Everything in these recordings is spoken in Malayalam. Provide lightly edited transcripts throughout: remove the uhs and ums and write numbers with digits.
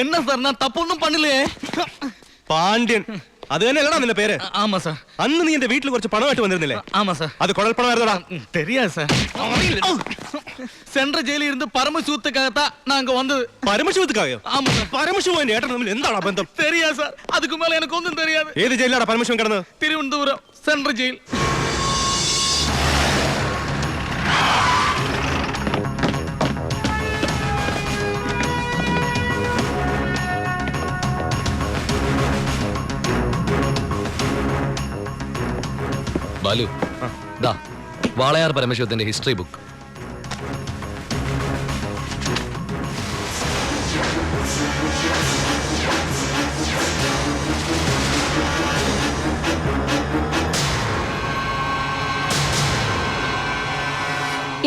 என்ன சார் நான் தப்பொன்னும் பண்ணலையே. പാണ്ഡ്യൻ അത് തന്നെയല്ലടാ നിന്റെ പേര്? ஆமா சார். അന്ന് നീ എന്റെ വീട്ടിൽ കുറച്ച് പണമായിട്ട് വന്നിരുന്നില്ലേ? ஆமா சார். അത് കുഴൽപ്പണമായിരുന്നോടാ? தெரியாது சார். சென்ற ஜெயிலில் இருந்து பரமசிவத்துக்காகத்தான் நான் அங்க வந்தது. പരമശിവത്തുക്കായോ? ஆமா சார். പരമശിവൻ എന്റെ ഏട്ടൻ തമ്മിൽ എന്താണ് ബന്ധം? தெரியாது சார். அதுக்கு மேல எனக்கு ஒன்றும் தெரியாது. ഏത് ജയിലാടാ പരമശിവൻ കിടന്നത്? Thiruvananthapuram central jail. ബാലു, ദാ വാളയാർ പരമശിവത്തിന്റെ ഹിസ്റ്ററി ബുക്ക്.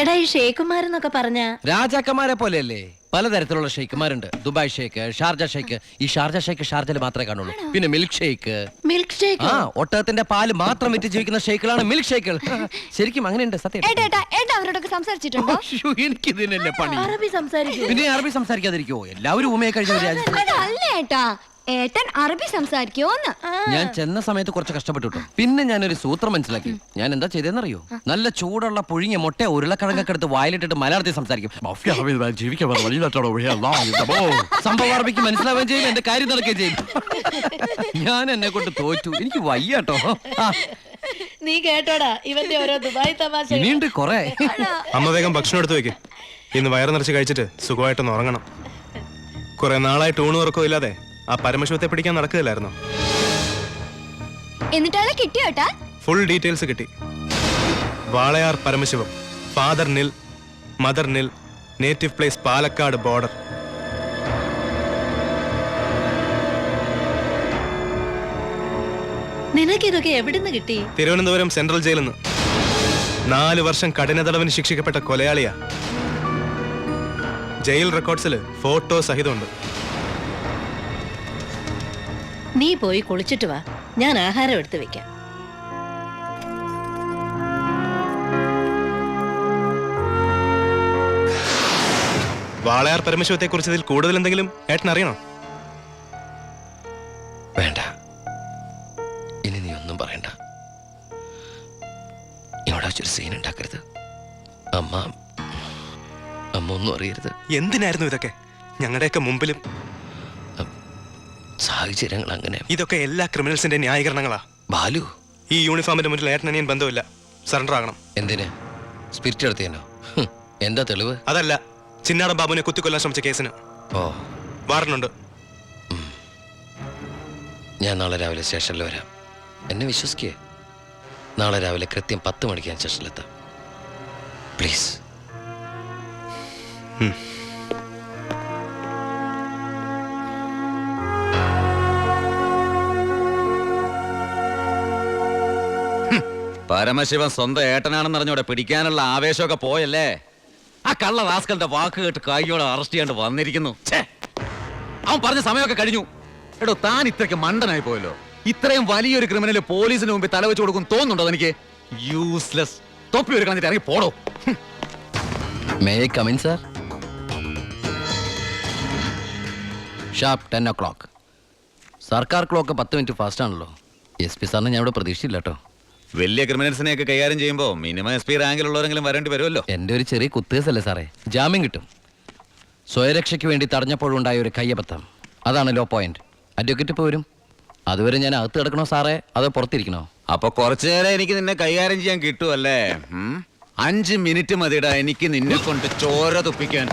എടാ ഈ ഷെയ്ഖുമാരെന്നൊക്കെ പറഞ്ഞ രാജാക്കന്മാരെ പോലെയല്ലേ? പലതരത്തിലുള്ള ഷെയ്ഖുമാരുണ്ട്. ദുബായ് ഷെയ്ഖ്, ഷാർജ ഷെയ്ഖ്. ഈ ഷാർജ ഷെയ്ഖ് ഷാർജയിൽ മാത്രമേ കാണുള്ളൂ. പിന്നെ മിൽക്ക് ഷെയ്ഖ്. Milk shake. ആ, ഒട്ടകത്തിന്റെ പാല് മാത്രം വിറ്റ് ജീവിക്കുന്ന ഷെയ്ഖുകളാണ് മിൽക്ക് ഷെയ്ഖുകൾ. ശരിക്കും അങ്ങനെയുണ്ട്, സത്യം. അവരോടൊക്കെ സംസാരിച്ചിട്ടുണ്ടോ? എനിക്ക് ഇതിനല്ലേ പണി. അറബി സംസാരിക്കും. പിന്നെ അറബി സംസാരിക്കാതിരിക്കുവോ? എല്ലാവരും ഊമയെ കഴിഞ്ഞ രാജ്യത്ത്. അല്ല ഏട്ടാ, ഏട്ടൻ അറബി സംസാരിക്കോന്ന്. ഞാൻ ചെന്ന സമയത്ത് കുറച്ച് കഷ്ടപ്പെട്ടു. പിന്നെ ഞാനൊരു സൂത്രം മനസ്സിലാക്കി. ഞാൻ എന്താ ചെയ്തെന്നറിയോ? നല്ല ചൂടുള്ള പുഴുങ്ങിയ മുട്ട ഉരുളക്കിഴങ്ങൊക്കെ എടുത്ത് വായിലിട്ടിട്ട് മലയാളത്തിൽ സംസാരിക്കും. സംഭവം അറബിക്ക് മനസ്സിലാവുകയും ചെയ്യും, എന്റെ കാര്യം നടക്കുകയും ചെയ്യും. ഞാൻ എന്നെ കൊണ്ട് തോറ്റു. എനിക്ക് വയ്യാട്ടോ. നീ കേട്ടോടാ ഇവന്റെ ഓരോ ദുബായ് തമാശ. ഇനിയുണ്ട് കൊറേ. അമ്മ വേഗം ഭക്ഷണം എടുത്തു വെക്ക്. ഇന്ന് വയറ് നിറച്ച് കഴിച്ചിട്ട് സുഖമായിട്ടൊന്ന് ഉറങ്ങണം. കുറെ നാളായിട്ട് ഊണ് ഉറക്കവും ഇല്ലാതെ ആ പരമശിവത്തെ പിടിക്കാൻ നടക്കുകയില്ലായിരുന്നു. എന്നിട്ടാളെ കിട്ടിയോട്ടാ? ഫുൾ ഡീറ്റെയിൽസ് കിട്ടി. വാളയാർ പരമശിവം, ഫാദർ നിൽ, മദർ നിൽ, നേറ്റീവ് പ്ലേസ് പാലക്കാട് ബോർഡർ. നിനക്കിതൊക്കെ എവിടുന്ന് കിട്ടി? തിരുവനന്തപുരം സെൻട്രൽ ജയിലിൽ നിന്ന് 4 വർഷം കഠിന തടവിന് ശിക്ഷിക്കപ്പെട്ട കൊലയാളിയാ. Jail റെക്കോർഡ്സിൽ photo സഹിതമുണ്ട്. നീ പോയി കുളിച്ചിട്ട് വാ, ഞാൻ ആഹാരം എടുത്തു വെക്കാം. വാളയാർ പരമശിവത്തെ കുറിച്ച് ഇതിൽ കൂടുതൽ എന്തെങ്കിലും ഏട്ടൻ അറിയണോ? വേണ്ട, ഇനി നീ ഒന്നും പറയണ്ട. ഇവിടെ വെച്ചൊരു സീൻ ഉണ്ടാക്കരുത്. അമ്മ ഒന്നും അറിയരുത്. എന്തിനായിരുന്നു ഇതൊക്കെ? ഞങ്ങളുടെയൊക്കെ മുമ്പിലും. സാഹചര്യങ്ങൾ അങ്ങനെ. ഇതൊക്കെ എല്ലാ ക്രിമിനൽസിന്റെ ന്യായീകരണങ്ങളാ. ബാലു, ഈ യൂണിഫോമിന്റെ മുന്നിൽ ഏട്ടൻ അനിയൻ ബന്ധമില്ല. സറണ്ടർ ആകണം. എന്തിന്? സ്പിരിറ്റ് എടുത്തേനോ? എന്താ തെളിവ്? അതല്ല, ചിന്നാടൻ ബാബുവിനെ കുത്തിക്കൊല്ലാൻ ശ്രമിച്ച കേസിന്. ഓ, വാറണ്ടുണ്ട്. ഞാൻ നാളെ രാവിലെ സ്റ്റേഷനിൽ വരാം. എന്നെ വിശ്വസിക്കേ. നാളെ രാവിലെ കൃത്യം 10 മണിക്ക് ഞാൻ സ്റ്റേഷനിലെത്താം. പ്ലീസ്. പരമശിവൻ സ്വന്തം ഏട്ടനാണെന്നറിഞ്ഞോടെ പിടിക്കാനുള്ള ആവേശമൊക്കെ പോയല്ലേ? ആ കള്ള റാസ്കലിന്റെ വാക്ക് കേട്ട് കൈയോടെ അറസ്റ്റ് ചെയ്യാണ്ട് വന്നിരിക്കുന്നു. അവൻ പറഞ്ഞ സമയമൊക്കെ കഴിഞ്ഞു. എടോ, താൻ ഇത്രയ്ക്ക് മണ്ടനായി പോയല്ലോ. ഇത്രയും വലിയൊരു ക്രിമിനൽ പോലീസിന് മുമ്പിൽ തലവെച്ച് കൊടുക്കും തോന്നുന്നുണ്ടോ എനിക്ക്? യൂസ്ലെസ്. തൊപ്പി ഒരു കളഞ്ഞിട്ട് ഇറങ്ങി പോടോ. May I come in, sir? Sharp 10 o'clock. സർക്കാർ ക്ലോക്ക് 10 മിനിറ്റ് ഫാസ്റ്റ് ആണല്ലോ. SP സാറിന് ഞാൻ ഇവിടെ പ്രതീക്ഷിച്ചില്ല കേട്ടോ. വലിയ ക്രിമിനൽസിനെയൊക്കെ കൈകാര്യം ചെയ്യുമ്പോൾ മിനിമം SP റാങ്കിലുള്ളവരെങ്കിലും വരേണ്ടി വരുമല്ലോ. എൻ്റെ ഒരു ചെറിയ കുത്തേസല്ലേ സാറേ, ജാമ്യം കിട്ടും. സ്വയരക്ഷയ്ക്ക് വേണ്ടി തടഞ്ഞപ്പോഴുണ്ടായ ഒരു കയ്യബദ്ധം, അതാണ് ലോ പോയിന്റ്. അഡ്വക്കേറ്റ് ഇപ്പോൾ വരും. അതുവരെ ഞാൻ അകത്ത് കിടക്കണോ സാറേ, അതോ പുറത്തിരിക്കണോ? അപ്പൊ കുറച്ചു നേരം എനിക്ക് നിന്നെ കൈകാര്യം ചെയ്യാൻ കിട്ടുമല്ലേ? 5 മിനിറ്റ് മതിടാ എനിക്ക് നിന്നെ കൊണ്ട് ചോര തുപ്പിക്കാൻ.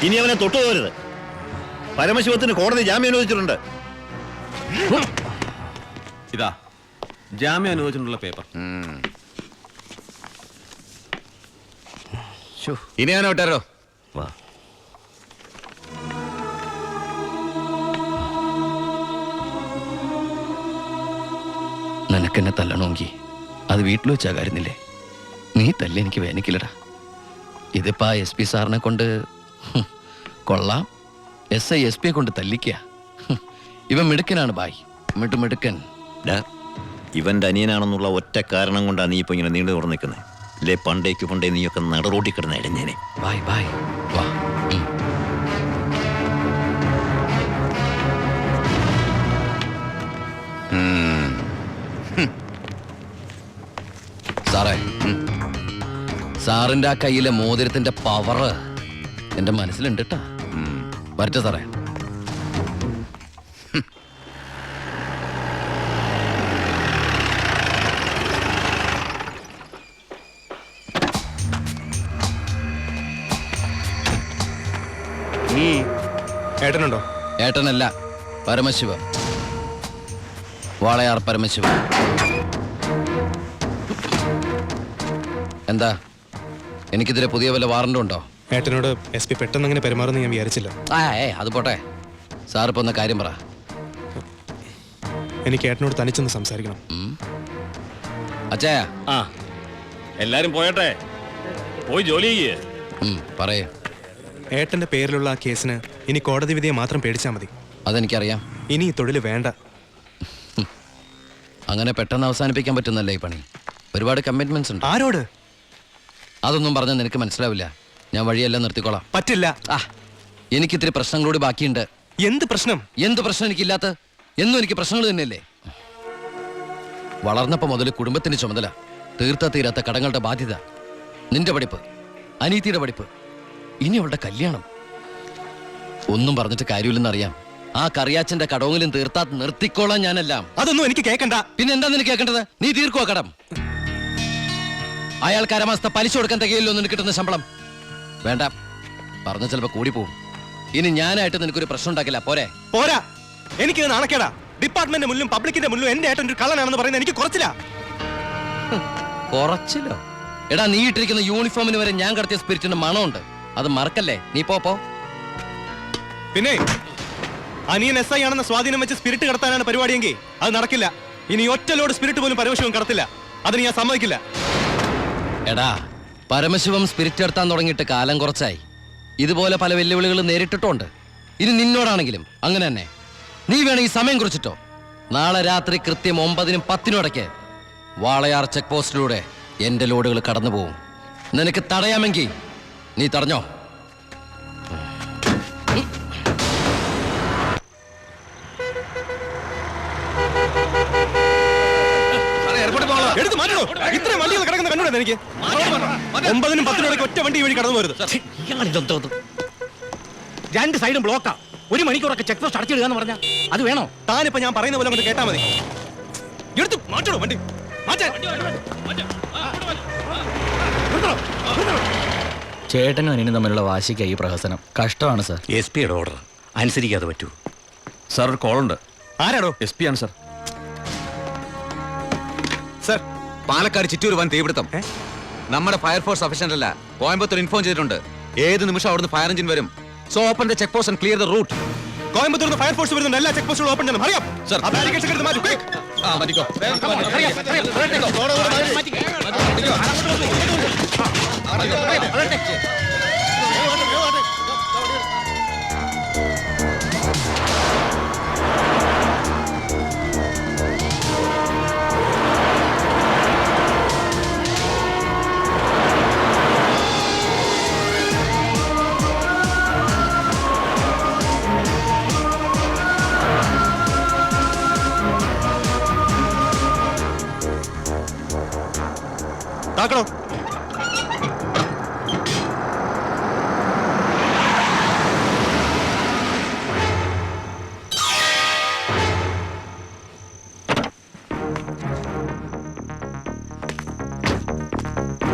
ഇനി അവനെ തൊട്ടുപോകരുത്. പരമശിവത്തിന് കോടതി ജാമ്യം അനുവദിച്ചിട്ടുണ്ട്. ഇതാ ജാമ്യം അനുവദിച്ചിട്ടുള്ള പേപ്പർ. ഇനി ഞാൻ വിട്ടാരോ? നിനക്കെന്നെ തല്ലണമെങ്കിൽ അത് വീട്ടിൽ വെച്ചാ കാര്യന്നില്ലേ? നീ തല്ലി എനിക്ക് വേനിക്കില്ലടാ. ഇതിപ്പോ SP സാറിനെ കൊണ്ട് കൊള്ളാം, SI SP കൊണ്ട് തല്ലിക്കുക. ഇവൻ മിടുക്കനാണ് ബായ്, മിടുക്കൻ. ഇവന്റെ അനിയനാണെന്നുള്ള ഒറ്റ കാരണം കൊണ്ടാണ് നീ ഇപ്പൊ ഇങ്ങനെ നീണ്ടു തുറന്നു നിൽക്കുന്നത്. ഇല്ലേ പണ്ടേ നീയൊക്കെ നടറോട്ടി കിടന്ന് ഇടഞ്ഞേനെ. ബായ് ബായ് വാ. സാറേ, സാറിന്റെ ആ കയ്യിലെ മോതിരത്തിന്റെ പവറ് എന്റെ മനസ്സിലുണ്ട് കേട്ടാ. വരട്ടെ സാറേ. ഏട്ടനുണ്ടോ? ഏട്ടനല്ല, പരമശിവ, വാളയാർ പരമശിവ. എന്താ, എനിക്കിതിരെ പുതിയ വല്ല വാറണ്ടും ഉണ്ടോ? ഏട്ടനോട് SP പെട്ടെന്ന് അങ്ങനെ പെരുമാറുന്ന ഞാൻ വിചാരിച്ചില്ല. അത് പോട്ടെ. സാറിപ്പോ ഒന്ന് കാര്യം പറ. എനിക്ക് ഏട്ടനോട് തനിച്ചൊന്ന് സംസാരിക്കണം. അച്ചായ, എല്ലാരും പോയട്ടെ, പോയി ജോലി ചെയ്യേ. പറയേ. ഏട്ടന്റെ പേരിലുള്ള ആ കേസിന് ഇനി കോടതി വിധിയെ മാത്രം പേടിച്ചാൽ മതി. അതെനിക്കറിയാം. ഇനി ഈ തൊഴിൽ വേണ്ട. അങ്ങനെ പെട്ടെന്ന് അവസാനിപ്പിക്കാൻ പറ്റുന്നല്ലേ ഈ പണി? ഒരുപാട് കമ്മിറ്റ്മെന്റ്സ് ഉണ്ട്. ആരോട്? അതൊന്നും പറഞ്ഞാൽ നിനക്ക് മനസ്സിലാവില്ല. ഞാൻ വഴിയെല്ലാം നിർത്തിക്കോളാം. പറ്റില്ല. എനിക്കിത്തിരി പ്രശ്നങ്ങളോട് ബാക്കിയുണ്ട്. എന്ത് പ്രശ്നം? എന്ത് പ്രശ്നം എനിക്കില്ലാത്ത? എന്നും എനിക്ക് പ്രശ്നങ്ങൾ തന്നെയല്ലേ. വളർന്നപ്പോ മുതൽ കുടുംബത്തിന്റെ ചുമതല, തീർത്താ തീരാത്ത കടങ്ങളുടെ ബാധ്യത, നിന്റെ പഠിപ്പ്, അനീതിയുടെ പഠിപ്പ്, ഇനി അവളുടെ കല്യാണം. ഒന്നും പറഞ്ഞിട്ട് കാര്യമില്ലെന്നറിയാം. ആ കറിയാച്ചന്റെ കടവെങ്കിലും തീർത്താ നിർത്തിക്കോളാം ഞാനെല്ലാം. അതൊന്നും എനിക്ക് കേൾക്കണ്ട. പിന്നെ എന്താ നിനക്ക് കേൾക്കേണ്ടത്? നീ തീർക്കുവാ കടം. അയാൾക്ക് അരമാസത്തെ പലിശ കൊടുക്കാൻ തികയില്ലോ നിനക്ക് കിട്ടുന്ന ശമ്പളം. വേണ്ട, പറഞ്ഞ ചിലപ്പോ കൂടി പോവും. ഇനി ഞാനായിട്ട് നിനക്കൊരു പ്രശ്നം ഉണ്ടാക്കില്ല. പോരെ? പോരാ, എനിക്ക് നാണക്കേടാ. ഡിപ്പാർട്ട്മെന്റ് മുന്നിലും പബ്ലിക്കിന്റെ മുന്നിലും എന്റെ ഏട്ടൻ ഒരു കള്ളനാണെന്ന് പറയുന്നത് എനിക്ക് കുറച്ചില്ല. കുറച്ചില്ലോ? എടാ, നീ ഇട്ടിരിക്കുന്ന യൂണിഫോമിന് വരെ ഞാൻ കടത്തിയ സ്പിരിറ്റിന്റെ മണമുണ്ട്. അത് മറക്കല്ലേ. നീ പോ. പിന്നെ അനിയൻ SI ആണെന്ന സ്വാധീനം വെച്ച് സ്പിരിറ്റ് കടത്താനാണ് പരിപാടിയെങ്കിൽ അത് നടക്കില്ല. ഇനി ഒറ്റ ലോഡ് സ്പിരിറ്റ് പോലും പരമശിവം കടത്തില്ല. അതിന് ഞാൻ സമ്മതിക്കില്ല. എടാ, പരമശിവം സ്പിരിറ്റ് എടുത്താൻ തുടങ്ങിയിട്ട് കാലം കുറച്ചായി. ഇതുപോലെ പല വെല്ലുവിളികളും നേരിട്ടിട്ടുണ്ട്. ഇനി നിന്നോടാണെങ്കിലും അങ്ങനെ തന്നെ. നീ വേണം ഈ സമയം കുറിച്ചിട്ടോ. നാളെ രാത്രി കൃത്യം 9-നും 10-നും ഇടയ്ക്ക് വാളയാർ ചെക്ക് പോസ്റ്റിലൂടെ എന്റെ ലോഡുകൾ കടന്നു പോവും. നിനക്ക് തടയാമെങ്കിൽ നീ തടഞ്ഞോ. എടുത്ത് മാറ്റണോ? ഇത്രയും വണ്ടികൾ കിടക്കുന്ന കണ്ടുകൂടെ എനിക്ക്? 9-നും 10-നും ഇടയ്ക്ക് ഒറ്റ വണ്ടി വഴി കടന്നു പോരുത്. രണ്ട് സൈഡും ബ്ലോക്കാ. 1 മണിക്കൂറൊക്കെ ചെക്ക് പോസ്റ്റ് അടച്ചിടുക എന്ന് പറഞ്ഞാൽ അത് വേണോ? താനിപ്പോ ഞാൻ പറയുന്ന പോലെ അങ്ങോട്ട് കേട്ടാ മതി. എടുത്ത് മാറ്റണോ വണ്ടി? ചേട്ടനും അനിയനും തമ്മിലുള്ള വാശിക്ക് ഈ പ്രഹസനം കഷ്ടമാണ് സാർ. SP യുടെ ഓർഡർ അനുസരിക്കാതെ പറ്റൂ. സാർ, ഒരു കോളുണ്ട്. ആരാടോ? SP ആണ് സാർ. സർ, പാലക്കാട് ചിറ്റൂർ വൻ തീപിടുത്തം. നമ്മുടെ ഫയർഫോഴ്സ് സഫീഷ്യന്റ് അല്ല. കോയമ്പത്തൂർ ഇൻഫോം ചെയ്തിട്ടുണ്ട്. ഏത് നിമിഷം അവിടുന്ന് ഫയർ എഞ്ചിൻ വരും. So open the check post and clear the route. Coimbatore fire force വരുന്നുണ്ട്. എല്ലാ ചെക്ക് പോസ്റ്റുകളും ഓപ്പൺ ചെയ്യണം. അറിയാം സർ. ആ ബാരിക്കേഡ്സ് എടുത്ത് മാറ്റൂ. quick. മാറ്റിക്കോ. താക്കണോ?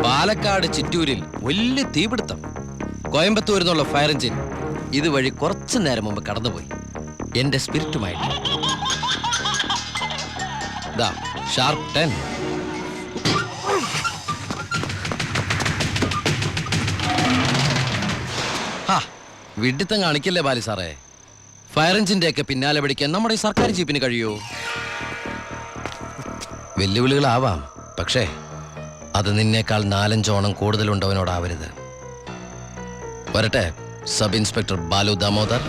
പാലക്കാട് ചിറ്റൂരിൽ വലിയ തീപിടുത്തം. കോയമ്പത്തൂരിൽ നിന്നുള്ള ഫയർ എഞ്ചിൻ ഇതുവഴി കുറച്ചു നേരം മുമ്പ് കടന്നുപോയി എന്റെ സ്പിരിറ്റുമായിട്ട്. ഷാർപ്പ് 10. വിഡിത്തം കാണിക്കല്ലേ ബാലി സാറേ. ഫയർ എഞ്ചിന്റെ ഒക്കെ പിന്നാലെ പിടിക്കാൻ നമ്മുടെ ഈ സർക്കാർ ജീപ്പിന് കഴിയോ? വെല്ലുവിളികളാവാം, പക്ഷേ അത് നിന്നേക്കാൾ 4-5 കൂടുതലുണ്ടവനോടാവരുത്. വരട്ടെ, സബ് ഇൻസ്പെക്ടർ ബാലു ദാമോദർ.